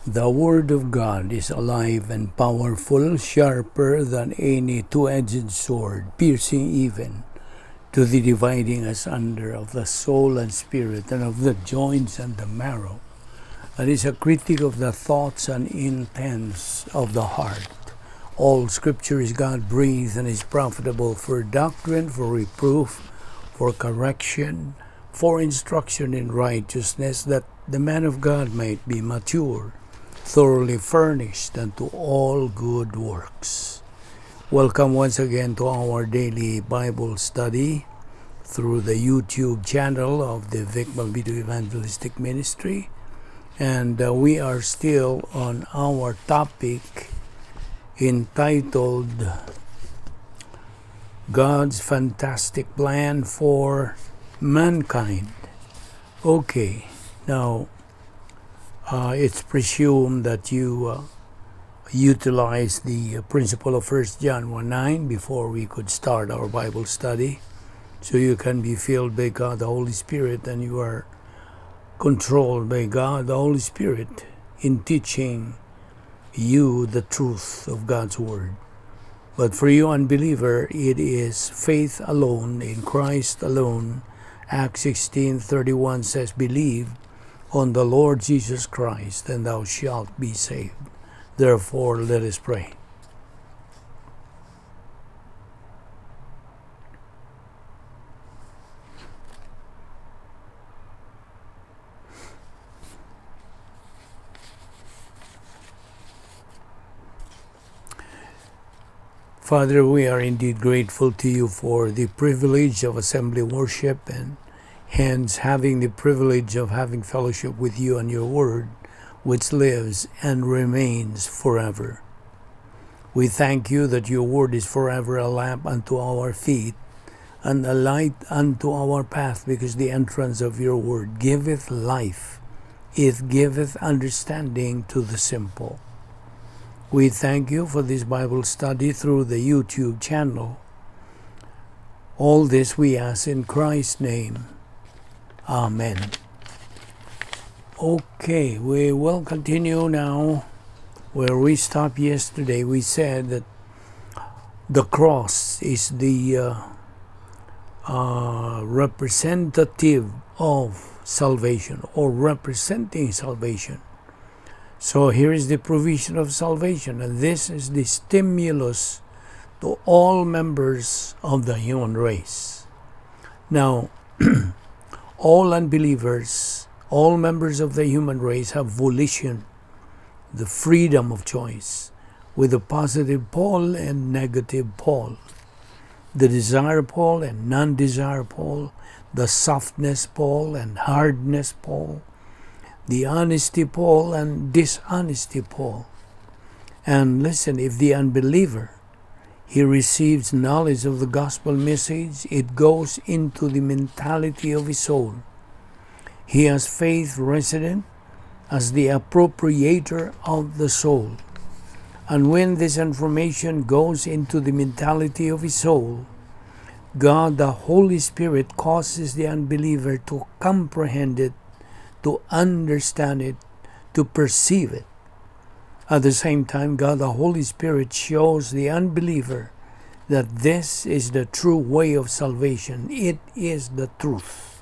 The Word of God is alive and powerful, sharper than any two-edged sword, piercing even to the dividing asunder of the soul and spirit, and of the joints and the marrow, and is a critic of the thoughts and intents of the heart. All Scripture is God-breathed and is profitable for doctrine, for reproof, for correction, for instruction in righteousness, that the man of God might be mature, thoroughly furnished unto all good works. Welcome once again to our daily Bible study through the YouTube channel of the Balbido Evangelistic Ministry. And we are still on our topic entitled God's Fantastic Plan for Mankind. Okay, now it's presumed that you utilize the principle of 1 John 1:9 before we could start our Bible study, so you can be filled by God the Holy Spirit, and you are controlled by God the Holy Spirit in teaching you the truth of God's Word. But for you unbeliever, it is faith alone in Christ alone. Acts 16:31 says, "Believe on the Lord Jesus Christ, and thou shalt be saved." Therefore, let us pray. Father, we are indeed grateful to you for the privilege of assembly worship, and hence having the privilege of having fellowship with you and your word, which lives and remains forever. We thank you that your word is forever a lamp unto our feet and a light unto our path, because the entrance of your word giveth life, it giveth understanding to the simple. We thank you for this Bible study through the YouTube channel. All this we ask in Christ's name. Amen. Okay, we will continue now where we stopped yesterday. We said that the cross is the representative of salvation, or representing salvation. So here is the provision of salvation, and this is the stimulus to all members of the human race. Now, all unbelievers, all members of the human race have volition, the freedom of choice, with a positive pole and negative pole, the desire pole and non-desire pole, the softness pole and hardness pole, the honesty pole and dishonesty pole. And listen, if the unbeliever, he receives knowledge of the gospel message, it goes into the mentality of his soul. He has faith resident as the appropriator of the soul. And when this information goes into the mentality of his soul, God, the Holy Spirit, causes the unbeliever to comprehend it, to understand it, to perceive it. At the same time, God the Holy Spirit shows the unbeliever that this is the true way of salvation. It is the truth.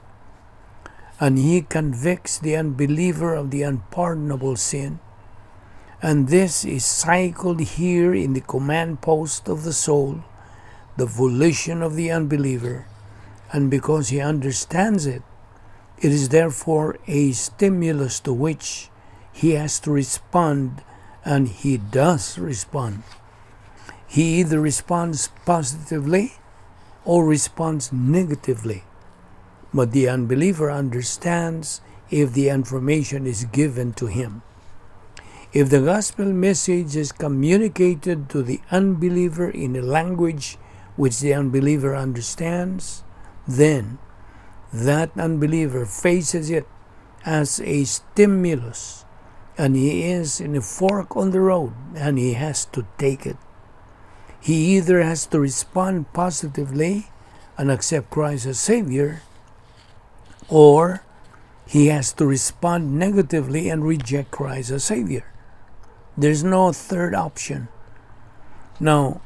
And He convicts the unbeliever of the unpardonable sin. And this is cycled here in the command post of the soul, the volition of the unbeliever. And because he understands it, it is therefore a stimulus to which he has to respond, and he does respond. He either responds positively or responds negatively. But the unbeliever understands if the information is given to him. If the gospel message is communicated to the unbeliever in a language which the unbeliever understands, then that unbeliever faces it as a stimulus, and he is in a fork on the road, and he has to take it. He either has to respond positively and accept Christ as Savior, or he has to respond negatively and reject Christ as Savior. There's no third option. Now,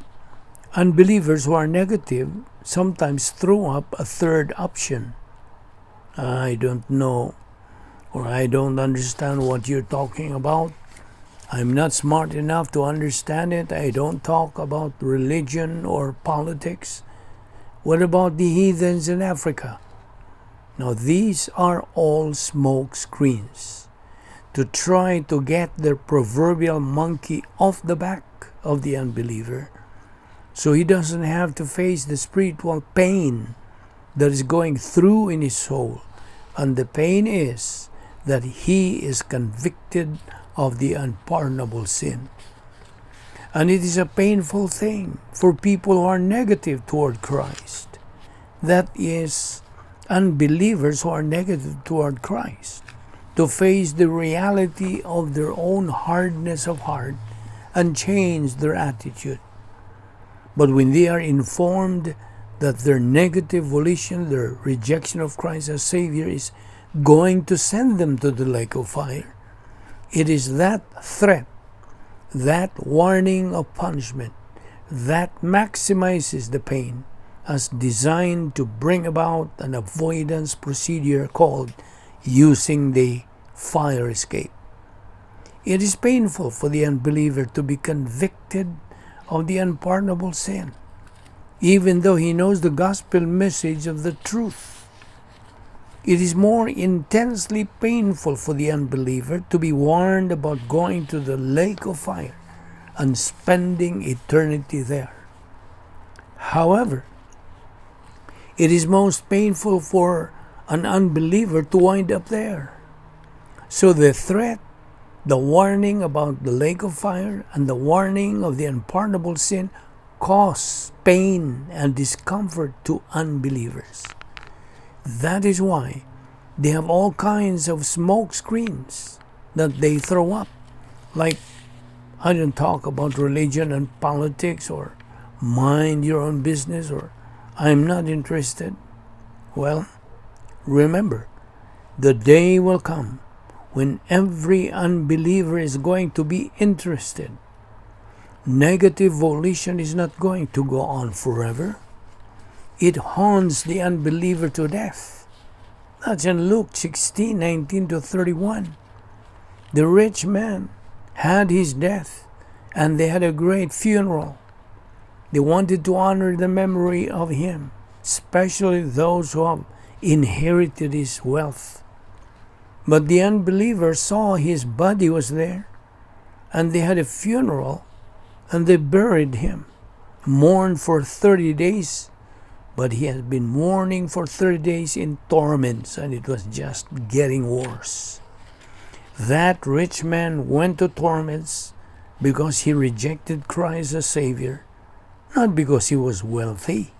unbelievers who are negative sometimes throw up a third option. I don't know, or I don't understand what you're talking about. I'm not smart enough to understand it. I don't talk about religion or politics. What about the heathens in Africa? Now, these are all smoke screens to try to get their proverbial monkey off the back of the unbeliever, so he doesn't have to face the spiritual pain that is going through in his soul. And the pain is that he is convicted of the unpardonable sin. And it is a painful thing for people who are negative toward Christ. That is, unbelievers who are negative toward Christ, to face the reality of their own hardness of heart and change their attitude. But when they are informed that their negative volition, their rejection of Christ as Savior, is going to send them to the lake of fire, it is that threat, that warning of punishment, that maximizes the pain as designed to bring about an avoidance procedure called using the fire escape. It is painful for the unbeliever to be convicted of the unpardonable sin, even though he knows the gospel message of the truth. It is more intensely painful for the unbeliever to be warned about going to the lake of fire and spending eternity there. However, it is most painful for an unbeliever to wind up there. So the threat, the warning about the lake of fire, and the warning of the unpardonable sin cause pain and discomfort to unbelievers. That is why they have all kinds of smoke screens that they throw up. Like, I don't talk about religion and politics, or mind your own business, or I'm not interested. Well, remember, the day will come when every unbeliever is going to be interested. Negative volition is not going to go on forever. It haunts the unbeliever to death. That's in Luke 16:19-31. The rich man had his death, and they had a great funeral. They wanted to honor the memory of him, especially those who have inherited his wealth. But the unbeliever saw his body was there, and they had a funeral, and they buried him, mourned for 30 days, but he had been mourning for 30 days in torments, and it was just getting worse. That rich man went to torments because he rejected Christ as Savior, not because he was wealthy.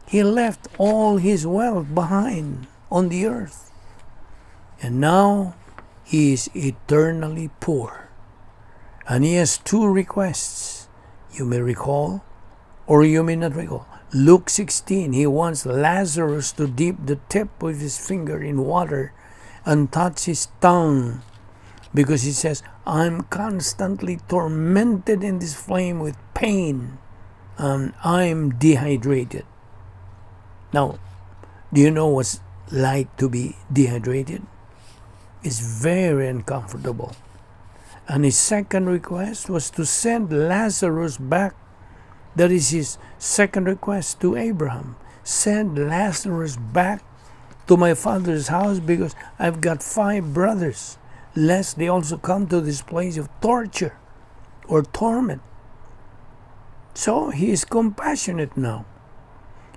He left all his wealth behind on the earth, and now he is eternally poor. And he has two requests. You may recall, or you may not recall. Luke 16, he wants Lazarus to dip the tip of his finger in water and touch his tongue, because he says, I'm constantly tormented in this flame with pain, and I'm dehydrated. Now, do you know what's like to be dehydrated? It's very uncomfortable. And his second request was to send Lazarus back. That is his second request to Abraham. Send Lazarus back to my father's house, because I've got 5 brothers, lest they also come to this place of torture or torment. So he is compassionate now.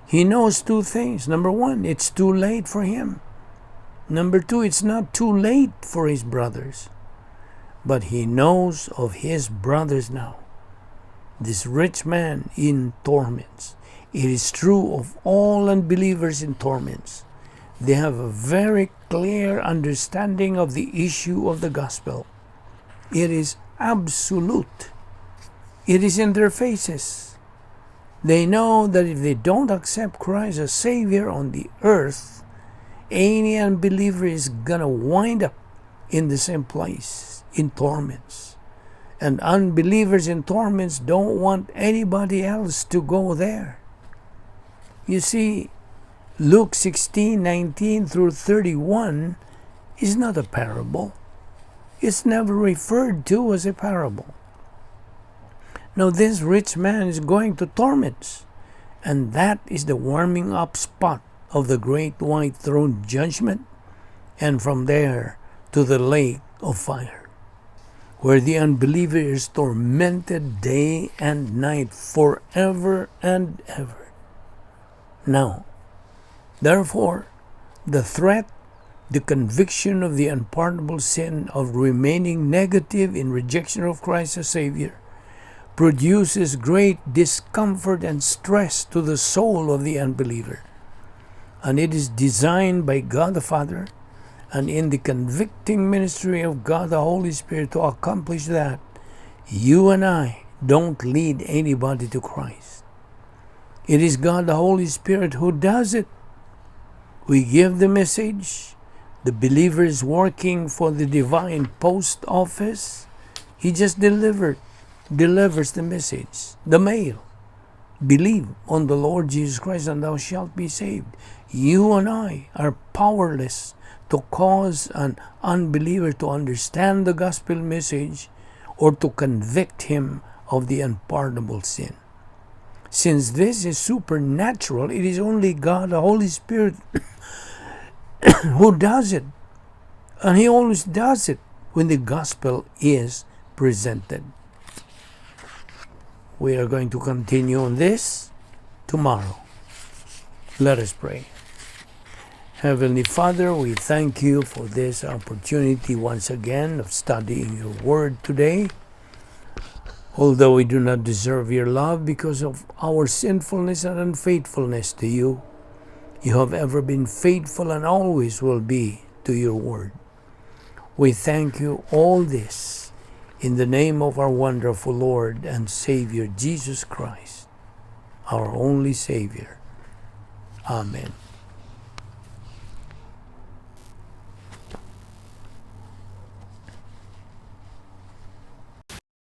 He knows 2 things. Number 1, it's too late for him. Number 2, it's not too late for his brothers. But he knows of his brothers now. This rich man in torments. It is true of all unbelievers in torments. They have a very clear understanding of the issue of the gospel. It is absolute. It is in their faces. They know that if they don't accept Christ as Savior on the earth, any unbeliever is gonna wind up in the same place, in torments. And unbelievers in torments don't want anybody else to go there. You see, Luke 16:19 through 31 is not a parable. It's never referred to as a parable. Now this rich man is going to torments, and that is the warming up spot of the great white throne judgment, and from there to the lake of fire, where the unbeliever is tormented day and night forever and ever. Now, therefore, the threat, the conviction of the unpardonable sin of remaining negative in rejection of Christ as Savior produces great discomfort and stress to the soul of the unbeliever. And it is designed by God the Father and in the convicting ministry of God the Holy Spirit to accomplish that you and I don't lead anybody to Christ. It is God the Holy Spirit who does it. We give the message. The believer is working for the divine post office. He just delivers the message, the mail. Believe on the Lord Jesus Christ and thou shalt be saved. You and I are powerless to cause an unbeliever to understand the gospel message or to convict him of the unpardonable sin. Since this is supernatural, it is only God, the Holy Spirit, who does it. And He always does it when the gospel is presented. We are going to continue on this tomorrow. Let us pray. Heavenly Father, we thank you for this opportunity once again of studying your word today. Although we do not deserve your love because of our sinfulness and unfaithfulness to you, you have ever been faithful and always will be to your word. We thank you all this in the name of our wonderful Lord and Savior Jesus Christ, our only Savior. Amen.